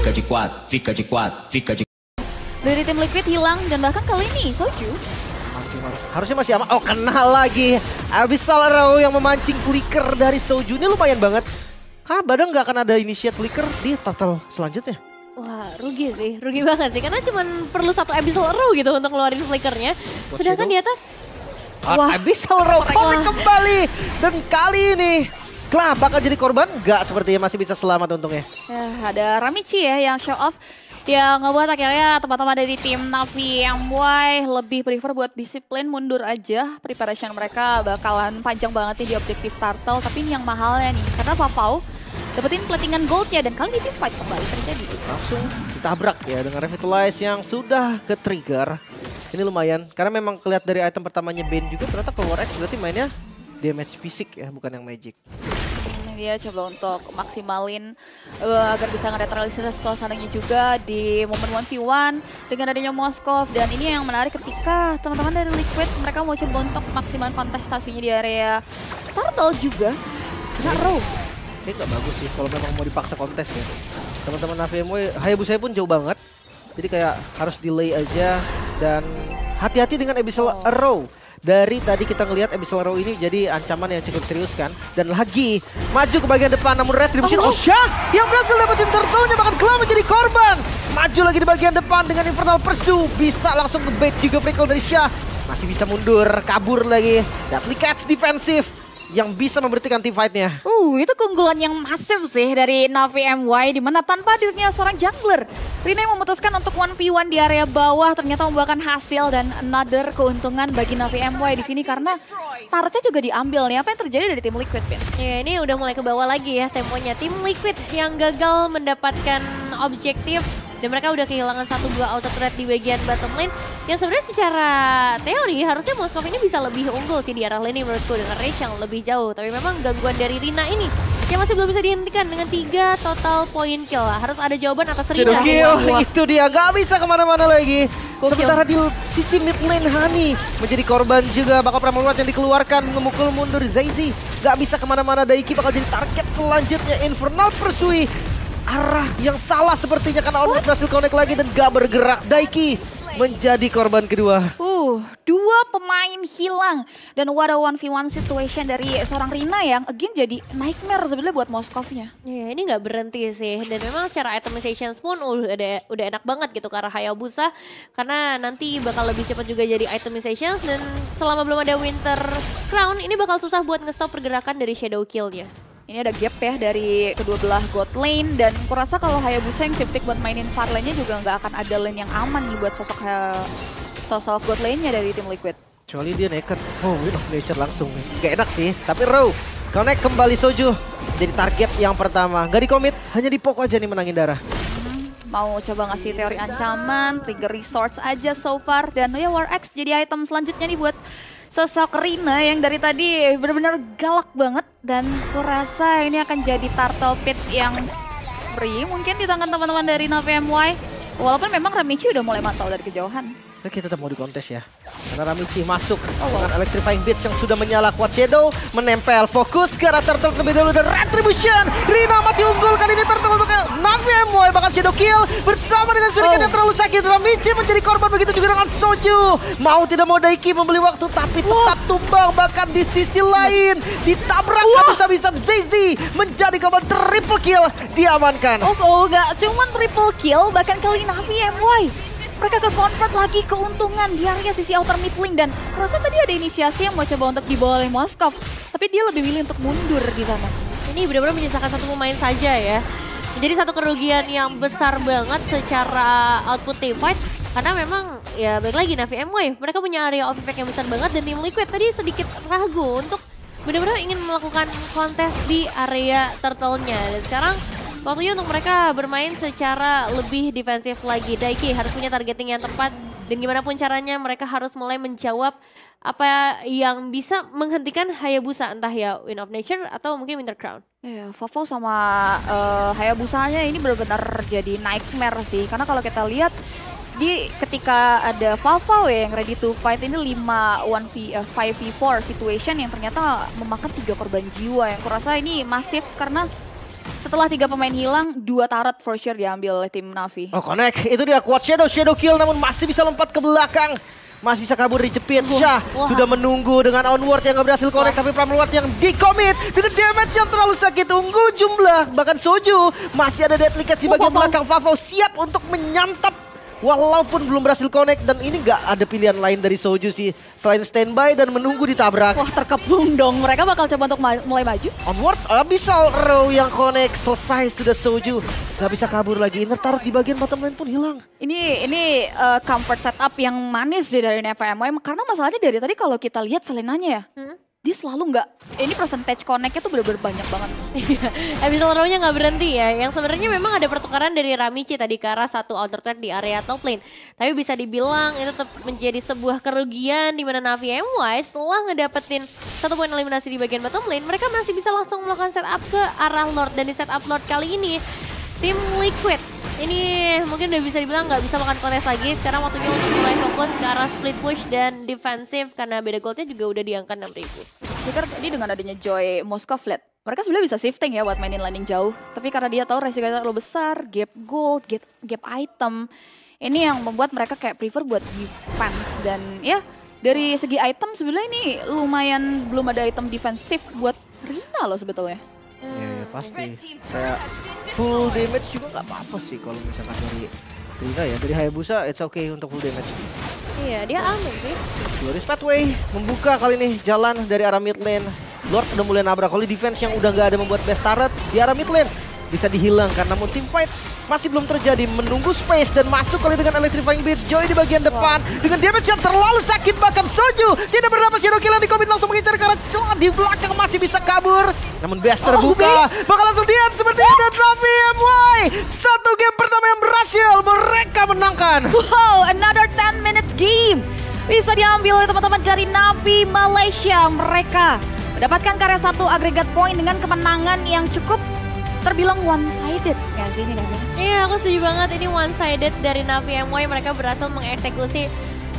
Dari tim Liquid hilang dan bahkan kali ini Soju Harusnya masih aman. Oh, kena lagi. Abyssal Arrow yang memancing flicker dari Soju. Ini lumayan banget. Karena Badang nggak akan ada initiate flicker di turtle selanjutnya. Wah, rugi sih. Rugi banget sih. Karena cuma perlu satu Abyssal Arrow gitu untuk ngeluarin flickernya. Sedangkan di atas... Wah, Abyssal Arrow komik kembali. Dan kali ini Klah bakal jadi korban? Nggak, sepertinya masih bisa selamat untungnya. ya, ada Ramichi ya yang show off. Yang ngebuat akhirnya teman-teman dari tim Navi MY lebih prefer buat disiplin mundur aja. Preparation mereka bakalan panjang banget nih di objektif turtle. Tapi ini yang mahalnya nih. Karena Vavau dapetin platingan goldnya dan kali ini fight kembali terjadi. Langsung ditabrak ya dengan Revitalize yang sudah ke-trigger. Ini lumayan. Karena memang kelihatan dari item pertamanya Bane juga ternyata keluar X berarti mainnya damage fisik ya, bukan yang magic. Dia coba untuk maksimalin agar bisa ngenetralisir suasananya juga di momen 1v1 dengan adanya Moskov. Dan ini yang menarik ketika teman-teman dari Liquid mereka mau coba untuk maksimalin kontestasinya di area turtle juga. Kena row. Ini nggak bagus sih kalau memang mau dipaksa kontes ya. Teman-teman Navi MY, Hayabusa pun jauh banget. Jadi kayak harus delay aja dan hati-hati dengan Abyssal Arrow. Dari tadi kita ngelihat Abyssal Arrow ini jadi ancaman yang cukup serius kan. Dan lagi maju ke bagian depan namun Retribution Osha yang berhasil dapetin turtle-nya, bahkan Klah menjadi korban. Maju lagi di bagian depan dengan Infernal Pursuit. Bisa langsung nge-bait juga Prickle dari Syah. Masih bisa mundur, kabur lagi. Dapli catch defensif yang bisa memberhentikan team fight-nya. Itu keunggulan yang masif sih dari Navi MY, dimana tanpa hadirnya seorang jungler, Rina yang memutuskan untuk 1v1 di area bawah ternyata membuahkan hasil dan another keuntungan bagi Navi MY di sini karena targetnya juga diambil nih. Apa yang terjadi dari tim Liquid, Pin? Ya, ini udah mulai ke bawah lagi ya temponya. Tim Liquid yang gagal mendapatkan objektif dan mereka udah kehilangan 1-2 auto turret di bagian bottom lane. Yang sebenarnya secara teori harusnya Moskov ini bisa lebih unggul sih di arah lane menurutku dengan range yang lebih jauh. Tapi memang gangguan dari Rina ini yang masih belum bisa dihentikan dengan 3 total point kill lah. Harus ada jawaban atas Rina. Shadow kill, itu dia gak bisa kemana-mana lagi. Sementara di sisi mid lane Hani menjadi korban juga. Bakal Pramawat yang dikeluarkan memukul mundur Zaizi. Gak bisa kemana-mana, Daiki bakal jadi target selanjutnya. Infernal Pursuit. Arah yang salah sepertinya karena Onward berhasil connect lagi dan gak bergerak. Daiki menjadi korban kedua. 2 pemain hilang dan what a 1v1 situation dari seorang Rina yang again jadi nightmare sebenarnya buat Moskovnya. Ya, ini nggak berhenti sih dan memang secara itemizations pun udah enak banget gitu ke arah Hayabusa karena nanti bakal lebih cepat juga jadi itemizations dan selama belum ada Winter Crown ini bakal susah buat nge-stop pergerakan dari Shadow Kill-nya. Ini ada gap ya dari kedua belah god lane dan kurasa kalau Hayabusa yang shifting buat mainin far lane-nya juga nggak akan ada lane yang aman nih buat sosok god lane-nya dari tim Liquid. Kecuali dia naked. Win of Nature langsung. Gak enak sih. Tapi Row connect kembali Soju. Jadi target yang pertama. Gak di-commit, hanya dipok aja nih menangin darah. Mau coba ngasih teori ancaman, trigger resource aja so far. Dan ya War X jadi item selanjutnya nih buat sosok Rina yang dari tadi benar-benar galak banget. Dan kurasa ini akan jadi turtle pit yang free mungkin di tangan teman-teman dari Navi MY. Walaupun memang Ramichi udah mulai mantau dari kejauhan. Kita tetap mau di kontes ya. Karena Ramichi masuk dengan Electrifying Beats yang sudah menyala. Quad Shadow menempel. Fokus ke arah turtle terlebih dahulu dan Retribution. Rina masih unggul kali ini turtle untuk Navi MY. Bahkan Shadow Kill bersama dengan Shuriken yang terlalu sakit. Ramichi menjadi korban, begitu juga dengan Soju. Mau tidak mau Daiki membeli waktu tapi tetap tumbang. Bahkan di sisi lain ditabrak habis-habisan Zaizi menjadi korban triple kill. Diamankan. Gak cuman triple kill, bahkan kali ini Navi MY mereka ke-convert lagi keuntungan di area sisi outer mid lane dan rasa tadi ada inisiasi yang mau coba untuk dibawa oleh Moskov. Tapi dia lebih milih untuk mundur di sana. Ini benar-benar menyisakan satu pemain saja ya. Jadi satu kerugian yang besar banget secara output team fight. Karena memang ya balik lagi Navi MY. Mereka punya area of impact yang besar banget dan tim Liquid tadi sedikit ragu untuk benar-benar ingin melakukan kontes di area turtle-nya. Dan sekarang waktunya untuk mereka bermain secara lebih defensif lagi. Daiki harus punya targeting yang tepat dan gimana pun caranya mereka harus mulai menjawab apa yang bisa menghentikan Hayabusa, entah ya Wind of Nature atau mungkin Winter Crown. Ya, Vavau sama Hayabusanya ini benar-benar jadi nightmare sih. Karena kalau kita lihat ketika ada Vavau ya yang ready to fight ini 5v4 situation yang ternyata memakan 3 korban jiwa. Yang kurasa ini masif karena setelah 3 pemain hilang, 2 turret for sure diambil oleh tim Navi. Oh connect, itu dia kuat Shadow kill namun masih bisa lompat ke belakang. Masih bisa kabur dijepit. Syah sudah menunggu dengan onward yang gak berhasil connect. Tapi Pramlewat yang di-commit dengan damage yang terlalu sakit. Tunggu jumlah. Bahkan Soju masih ada deadly catch di bagian belakang. Vavo siap untuk menyantap. Walaupun belum berhasil connect. Dan ini gak ada pilihan lain dari Soju sih. Selain standby dan menunggu ditabrak. Wah terkepung dong. Mereka bakal coba untuk mulai maju. Onward Abyssal Row yang connect. Selesai sudah Soju. Gak bisa kabur lagi. Inner turret di bagian bottom lane pun hilang. Ini comfort setup yang manis sih dari NFMY. Karena masalahnya dari tadi kalau kita lihat Selenanya ya. Dia selalu nggak, ini percentage connect-nya tuh bener-bener banyak banget. Abyssal Row-nya nggak berhenti ya. Yang sebenarnya memang ada pertukaran dari Ramichi tadi ke arah satu outer threat di area top lane. Tapi bisa dibilang itu tetap menjadi sebuah kerugian di mana Navi MY setelah ngedapetin 1 poin eliminasi di bagian bottom lane, mereka masih bisa langsung melakukan setup ke arah Lord. Dan di setup Lord kali ini, tim Liquid ini mungkin udah bisa dibilang nggak bisa makan kontes lagi. Sekarang waktunya untuk mulai fokus ke arah split push dan defensif karena beda goldnya juga udah di angka 6.000. Jika tadi dengan adanya Joy Moskov Flat, mereka sebenarnya bisa shifting ya buat mainin landing jauh. Tapi karena dia tahu resikonya terlalu besar, gap gold, gap item, ini yang membuat mereka kayak prefer buat defense. Dan ya dari segi item sebenarnya ini lumayan belum ada item defensif buat Rina loh sebetulnya. Ya pasti. Kayak full damage juga nggak apa-apa sih kalau misalkan dari Rina ya. Dari Hayabusa it's okay untuk full damage. Iya, dia aman sih. Glorious Pathway membuka kali ini jalan dari arah mid lane. Lord udah mulai nabrak. Kalau defense yang udah nggak ada membuat best turret di arah mid lane bisa dihilangkan. Namun team fight masih belum terjadi. Menunggu space dan masuk kali dengan Electrifying Beats. Joy di bagian depan dengan damage yang terlalu sakit. Bahkan Soju tidak berdapat shadow kill. Di-commit langsung mengincar ke arah celah di belakang masih bisa kabur. Namun best terbuka. Bakal langsung dian seperti itu Navi MY. 1 game pertama yang berhasil mereka menangkan. Wow, another 10 minutes game. Bisa diambil oleh teman-teman dari Navi Malaysia. Mereka mendapatkan karya 1 agregat point dengan kemenangan yang cukup terbilang one-sided nggak sih ini Navi? Iya, aku setuju banget. Ini one-sided dari Navi MY. Mereka berhasil mengeksekusi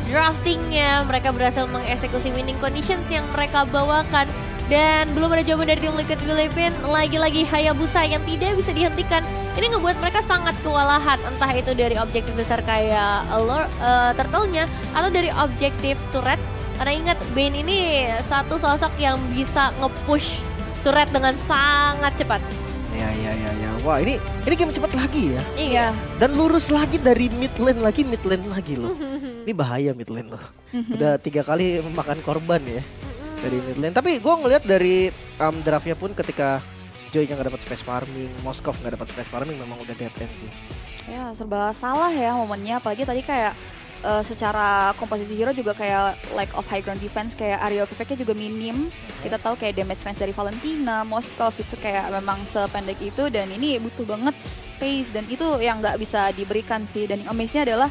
draftingnya. Mereka berhasil mengeksekusi winning conditions yang mereka bawakan. Dan belum ada jawaban dari tim Liquid Philippines. Lagi-lagi Hayabusa yang tidak bisa dihentikan. Ini ngebuat mereka sangat kewalahan. Entah itu dari objektif besar kayak turtle-nya atau dari objektif turret. Karena ingat, Bane ini satu sosok yang bisa nge-push turret dengan sangat cepat. Ya. Wah ini game cepat lagi ya. Iya. Dan lurus lagi dari mid lane lagi loh. Ini bahaya mid lane loh. Udah 3 kali memakan korban ya dari mid lane. Tapi gue ngelihat dari draftnya pun ketika Joy-nya nggak dapat space farming, Moskov nggak dapat space farming, memang udah dead end sih. Ya serba salah ya momennya. Apalagi tadi kayak secara komposisi hero juga kayak lack of high ground defense, kayak area of effect-nya juga minim. Kita tahu kayak damage range dari Valentina, Moskov itu kayak memang sependek itu, dan ini butuh banget space dan itu yang nggak bisa diberikan sih. Dan yang amaze-nya adalah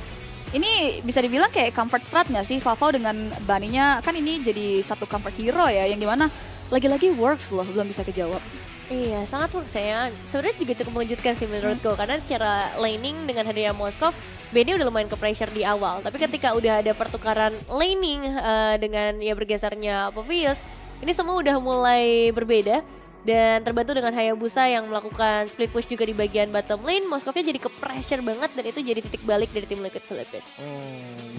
ini bisa dibilang kayak comfort strat nggak sih Vavo dengan Bunny-nya, kan ini jadi satu comfort hero ya yang dimana lagi-lagi works loh, belum bisa kejawab. Iya, sangat works ya. Sebenarnya juga cukup mengejutkan sih menurutku karena secara laning dengan hadirnya Moskov, Benny udah lumayan ke pressure di awal. Tapi ketika udah ada pertukaran laning dengan ya bergesernya Povius, ini semua udah mulai berbeda. Dan terbantu dengan Hayabusa yang melakukan split push juga di bagian bottom lane, Moskovnya jadi ke pressure banget dan itu jadi titik balik dari tim Liquid Philippines.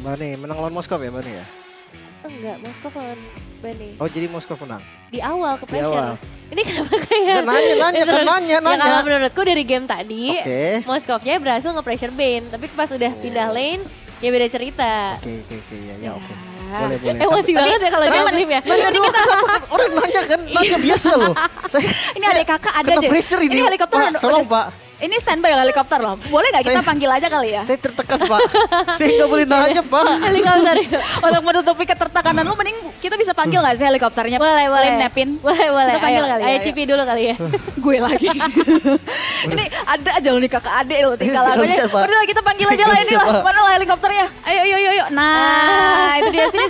Bani menang lawan Moskov ya Bani ya? Enggak, Moskov lawan Bani. Oh jadi Moskov menang? Di awal ke Di pressure. awal. Ini kenapa kayak... Nanya. Ya kalau menurutku dari game tadi, Oke. Moskovnya berhasil nge-pressure Bane. Tapi pas udah pindah lane, ya beda cerita. Oke, ya oke. Boleh. Emosi banget ya kalau dia menim ya. Nanya dulu kenapa? Orang nanya kan, nanya biasa loh. Ini adik kakak ada aja. Pressure ini. helikopter Pak, tolong Pak. Ini standby helikopter loh. Boleh nggak kita panggil aja kali ya? Saya tertekan Pak. Saya nggak boleh nanya Pak. Helikopter. Untuk menutupi ketertekanan lu, mending kita bisa panggil nggak sih helikopternya? Boleh. Lem Nepin. Boleh. Kita panggil kali ya. Ayo Cipi dulu kali ya. Gue lagi. Ini ada aja loh nih kakak adik lo tinggal Nggak lagunya. bisa, Pak. Udah lah kita panggil aja lah Nggak ini bisa, lah. Pak. Mana lah helikopternya? Ayo. Nah, itu dia sini.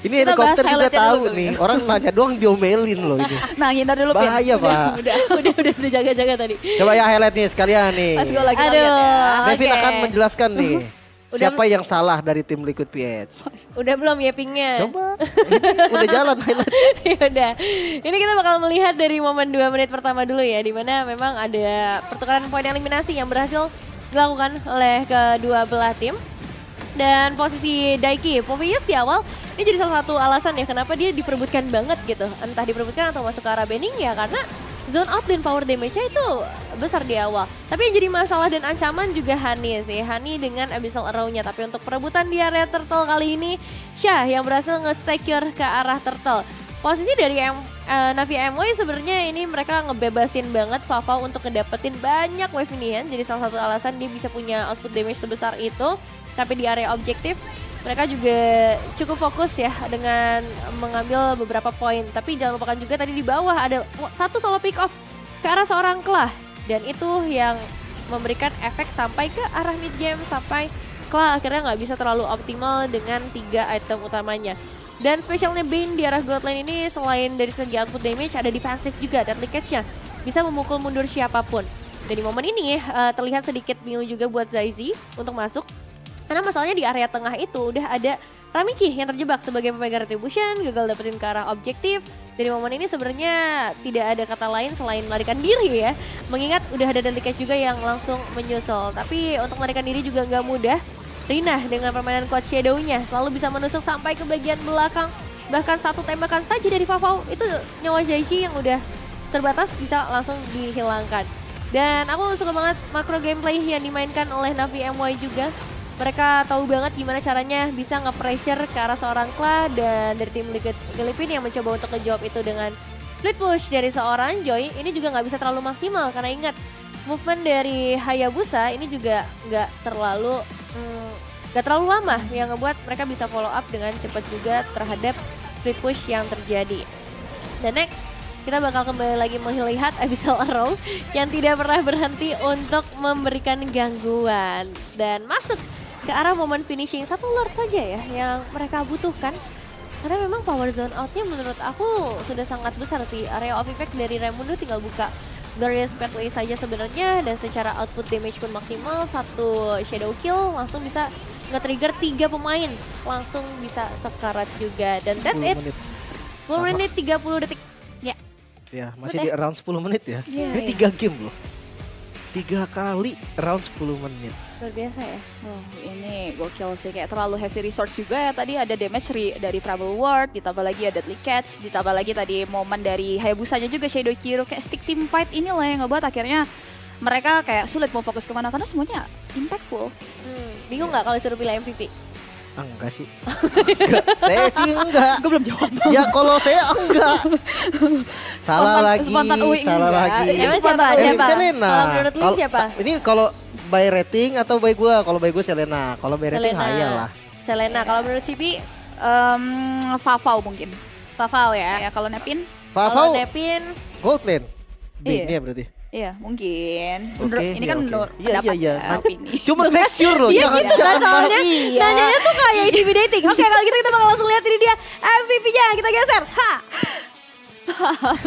Ini Kita bahas helikopter juga highlightnya tahu dulu. nih. Orang nanya doang diomelin loh ini. Nah, hindar dulu Pin. Bahaya Pak. Udah jaga-jaga tadi. Coba ya highlight nih sekalian nih. Let's go lagi Aduh. lihat ya. Devin Oke. akan menjelaskan nih Siapa yang salah dari tim Liquid PH? Udah belum ya pingnya? Coba, ini udah jalan highlight. Yaudah, ini kita bakal melihat dari momen 2 menit pertama dulu ya, di mana memang ada pertukaran poin eliminasi yang berhasil dilakukan oleh kedua belah tim. Dan posisi Daiki, Povius di awal, ini jadi salah satu alasan ya kenapa dia diperebutkan banget gitu. Entah diperebutkan atau masuk ke arah banning ya karena zone out dan power damage-nya itu besar di awal. Tapi yang jadi masalah dan ancaman juga Hani sih. Hani dengan Abyssal Arrow-nya. Tapi untuk perebutan di area turtle kali ini, Syah yang berhasil nge-secure ke arah turtle. Posisi dari Navi MY sebenarnya ini mereka ngebebasin banget Vava untuk ngedapetin banyak wave inian. Jadi salah satu alasan dia bisa punya output damage sebesar itu. Tapi di area objektif mereka juga cukup fokus ya dengan mengambil beberapa poin. Tapi jangan lupakan juga tadi di bawah ada satu solo pick off ke arah seorang Klah. Dan itu yang memberikan efek sampai ke arah mid game. Sampai Klah akhirnya nggak bisa terlalu optimal dengan 3 item utamanya. Dan spesialnya Bane di arah gold lane ini selain dari segi output damage ada defensif juga. Dan leakage-nya bisa memukul mundur siapapun. Dan di momen ini terlihat sedikit bingung juga buat Zaizi untuk masuk. Karena masalahnya di area tengah itu udah ada Ramichi yang terjebak sebagai pemegang retribution, gagal dapetin ke arah objektif. Dari momen ini sebenarnya tidak ada kata lain selain melarikan diri ya. Mengingat udah ada Delicate juga yang langsung menyusul. Tapi untuk melarikan diri juga nggak mudah. Rina dengan permainan Coach Shadow-nya selalu bisa menusuk sampai ke bagian belakang. Bahkan satu tembakan saja dari Vavau itu nyawa Zaizi yang udah terbatas bisa langsung dihilangkan. Dan aku suka banget makro gameplay yang dimainkan oleh Navi MY juga. Mereka tahu banget gimana caranya bisa nge-pressure ke arah seorang Klah dan dari tim Liquid Filipina yang mencoba untuk ngejawab itu dengan split push dari seorang Joy. Ini juga nggak bisa terlalu maksimal karena ingat movement dari Hayabusa ini juga nggak terlalu lama yang ngebuat mereka bisa follow up dengan cepat juga terhadap split push yang terjadi. Dan next kita bakal kembali lagi melihat Abyssal Arrow yang tidak pernah berhenti untuk memberikan gangguan dan masuk ke arah momen finishing satu Lord saja ya yang mereka butuhkan. Karena memang power zone out-nya menurut aku sudah sangat besar sih. Area of effect dari Raimundo tinggal buka Glorious Pathway saja sebenarnya. Dan secara output damage pun maksimal. Satu shadow kill langsung bisa nge-trigger 3 pemain. Langsung bisa sekarat juga. Dan that's it. 10 menit 30 detik. Ya. Ya masih di around 10 menit ya. Ini 3 game loh. 3 kali around 10 menit. Luar biasa ya. Oh, ini gokil sih, kayak terlalu heavy resource juga ya. Tadi ada damage dari Trouble Ward, ditambah lagi ada Deadly Catch, ditambah lagi tadi momen dari Hayabusanya juga Shadow Kiro. Kayak stick team fight inilah yang ngebuat akhirnya mereka kayak sulit mau fokus kemana karena semuanya impactful. Bingung nggak kalau disuruh pilih MVP? Enggak sih. Saya sih enggak. Gue belum jawab. Ya kalau saya enggak. Salah lagi. Emang siapa? Selena. Kalau menurut Lim siapa? Ini kalau by rating atau by gue? Kalau by gue Selena. Kalau by rating Haya lah. Selena. Kalau menurut Cipi? Vavau mungkin. Vavau ya. Ya kalau Nepin? Vavau. Kalau Nepin? Gold lane. Iya. Ini ya berarti. Iya mungkin. Oke, Ini kan menurut iya. opini. Cuma make sure loh. Iya gitu kan soalnya. Iya. Nanyanya tuh kayak intimidating. Oke kalau gitu kita bakal langsung lihat ini dia MVP-nya. Kita geser. Ha!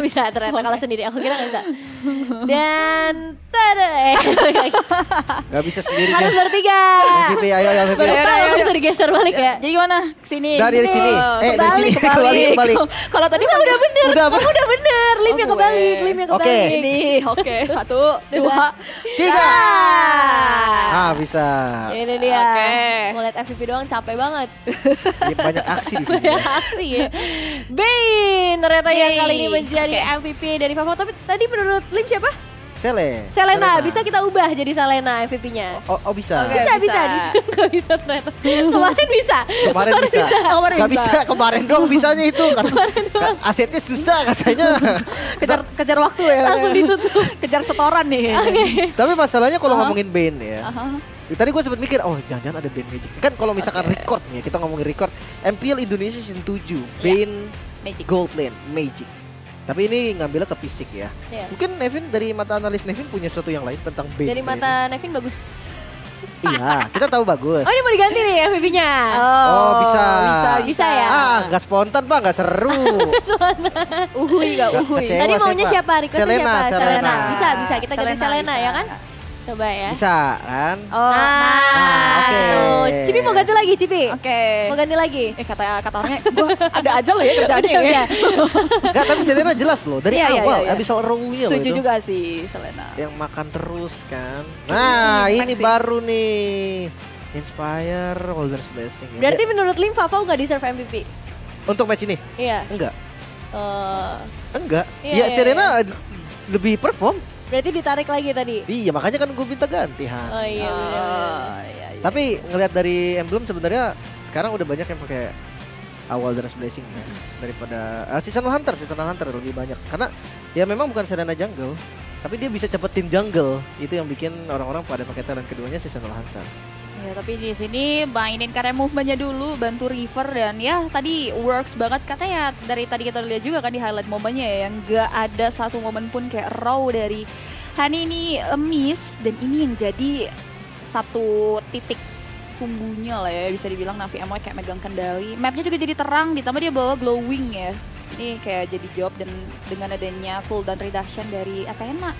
Bisa ternyata kalau sendiri. Aku kira gak bisa. Dan Gak bisa sendiri. harus bertiga. MVP ayo MVP. Aku bisa digeser balik ya. Jadi gimana? Kesini. Dari sini. Dari sini kembali. Kalau tadi Udah bener. Udah bener. Lim yang kebalik. Oke. Ini oke. 1, 2, 3. Ah bisa. Ini dia. Oke. Mau lihat MVP doang capek banget. Banyak aksi di sini. Banyak aksi ya. Bane ternyata yang Yeay. kali ini menjadi MVP dari Vavau. Tapi tadi menurut Lim siapa? Selena. Bisa kita ubah jadi Selena MVP-nya. Oh bisa. Oke. Bisa. bisa. Nggak bisa ternyata. Kemarin bisa. Kemarin bisa. Gak bisa. Kemarin dong bisanya itu. Asetnya susah katanya. Kejar waktu ya. Langsung ditutup. Kejar setoran nih. Tapi masalahnya kalau ngomongin Bane ya. Tadi gue sempat mikir, oh jangan-jangan ada Bane Magic. Kan kalau misalkan record nih, kita ngomongin record. MPL Indonesia season 7, Bane Magic. Gold Lane, Magic. Tapi ini ngambilnya ke fisik ya. Mungkin Nevin dari mata analis Nevin punya sesuatu yang lain tentang Bane. Dari mata Nevin bagus. Iya, kita tahu bagus. Oh ini mau diganti nih MVP-nya. Oh bisa. Bisa ya. Nggak spontan bang, nggak seru. Uhui gak uhui. Kecewa Tadi saya, maunya Pak. siapa? Requestnya siapa? Selena. Bisa. Kita ganti Selena ya kan? Coba ya. Bisa kan? Oh, oke. tuh. Cibi mau ganti lagi, Cibi. Oke. Mau ganti lagi. Kata orangnya, gue ada aja loh ya kerjaannya ya. Enggak, tapi Selena jelas loh. Dari Iya, awal, iya. Abyssal Arrow-nya loh Setuju itu. juga sih Selena. Yang makan terus kan. Nah, ini Flexing. baru nih. Inspire, Walder's Blessing. Ya. Berarti menurut Lim, Vavau nggak deserve MVP? Untuk match ini? Iya. Enggak. Eh, Enggak. Iya, Ya iya, Serena lebih perform. berarti ditarik lagi tadi. Iya, makanya kan gue minta ganti, Han. Oh iya. bener. Iya. Tapi ngelihat dari emblem sebenarnya sekarang udah banyak yang pakai Walder's Blessing ya, daripada Seasonal Hunter lebih banyak. Karena ya memang bukan Serena jungle, tapi dia bisa cepetin jungle. Itu yang bikin orang-orang pada pakai talent keduanya Seasonal Hunter. Ya, tapi di sini mainin karya movementnya dulu, bantu River dan ya tadi works banget katanya. Dari tadi kita lihat juga kan di highlight momennya ya, yang gak ada satu momen pun kayak raw dari Hani ini miss, dan ini yang jadi satu titik sumbunya lah ya, bisa dibilang Navi MY kayak megang kendali. Mapnya juga jadi terang, ditambah dia bawa glowing ya. Ini kayak jadi job, dan dengan adanya cooldown reduction dari Athena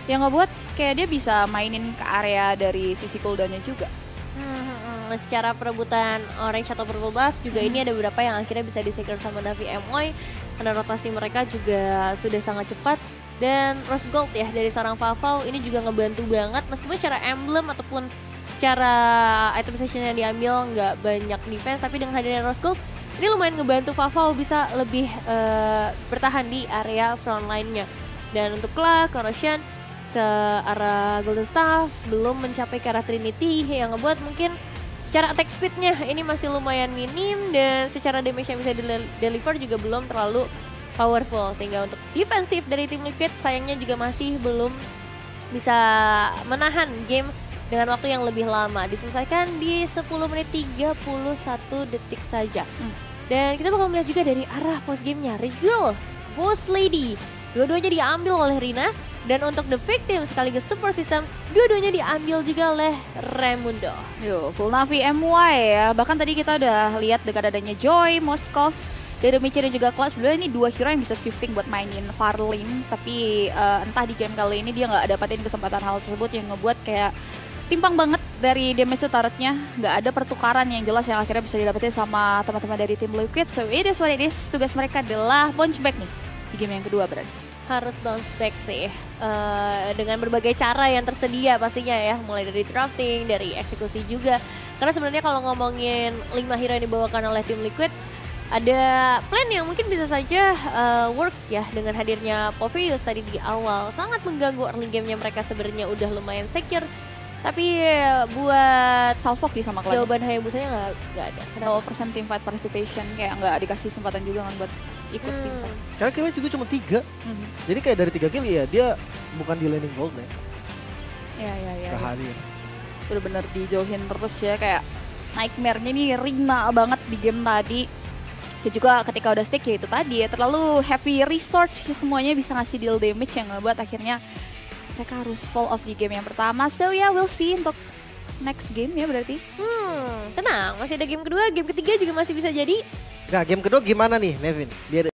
yang ngebuat kayak dia bisa mainin ke area dari sisi cooldownnya juga. Secara perebutan orange atau purple buff juga ini ada beberapa yang akhirnya bisa di-secure sama Navi MY karena rotasi mereka juga sudah sangat cepat. Dan Rose Gold ya dari seorang Vavau ini juga ngebantu banget, meskipun secara emblem ataupun cara item session yang diambil nggak banyak defense, tapi dengan hadirnya Rose Gold ini lumayan ngebantu Vavau bisa lebih bertahan di area front line-nya. Dan untuk Clark, Corrosion ke arah Golden Staff belum mencapai ke arah Trinity yang ngebuat mungkin secara attack speed-nya ini masih lumayan minim, dan secara damage yang bisa deliver juga belum terlalu powerful, sehingga untuk defensif dari tim Liquid sayangnya juga masih belum bisa menahan game dengan waktu yang lebih lama. Diselesaikan di 10 menit 31 detik saja. Dan kita bakal melihat juga dari arah post gamenya, Rich Girl, Ghost Lady, dua-duanya diambil oleh Rina. Dan untuk The Victim sekaligus support system, dua-duanya diambil juga oleh Raimundo. Yo, full Navi MY ya. Bahkan tadi kita udah lihat dengan adanya Joy, Moskov, dari Michi dan juga Klaus. Sebenarnya ini dua hero yang bisa shifting buat mainin Farlin. Tapi entah di game kali ini dia nggak dapetin kesempatan hal tersebut, yang ngebuat kayak timpang banget dari damage turretnya. Nggak ada pertukaran yang jelas yang akhirnya bisa didapetin sama teman-teman dari tim Liquid. So it is what it is. Tugas mereka adalah bounce back nih di game yang kedua berarti. Harus bounce back sih dengan berbagai cara yang tersedia pastinya ya, mulai dari drafting, dari eksekusi juga. Karena sebenarnya kalau ngomongin 5 hero yang dibawakan oleh tim Liquid, ada plan yang mungkin bisa saja works ya, dengan hadirnya Popheus tadi di awal sangat mengganggu early gamenya mereka. Sebenarnya udah lumayan secure, tapi buat Salfok di sama klan. jawaban Hayabusanya nggak ada. Kalau persen team fight participation kayak nggak dikasih kesempatan juga kan buat ikut team fight. Karena killnya juga cuma 3. Jadi kayak dari 3 kill ya dia bukan di laning gold ya. Iya. Gak hadir. Bener-bener dijauhin terus ya, kayak nightmare-nya nih Rina banget di game tadi. Dan juga ketika udah stick ya itu tadi ya, terlalu heavy resource ya, semuanya bisa ngasih deal damage yang ngebuat akhirnya mereka harus fall off di game yang pertama. So ya, we'll see untuk next game ya berarti. Tenang, masih ada game kedua, game ketiga juga masih bisa jadi. Nah, game kedua gimana nih, Nevin? Biar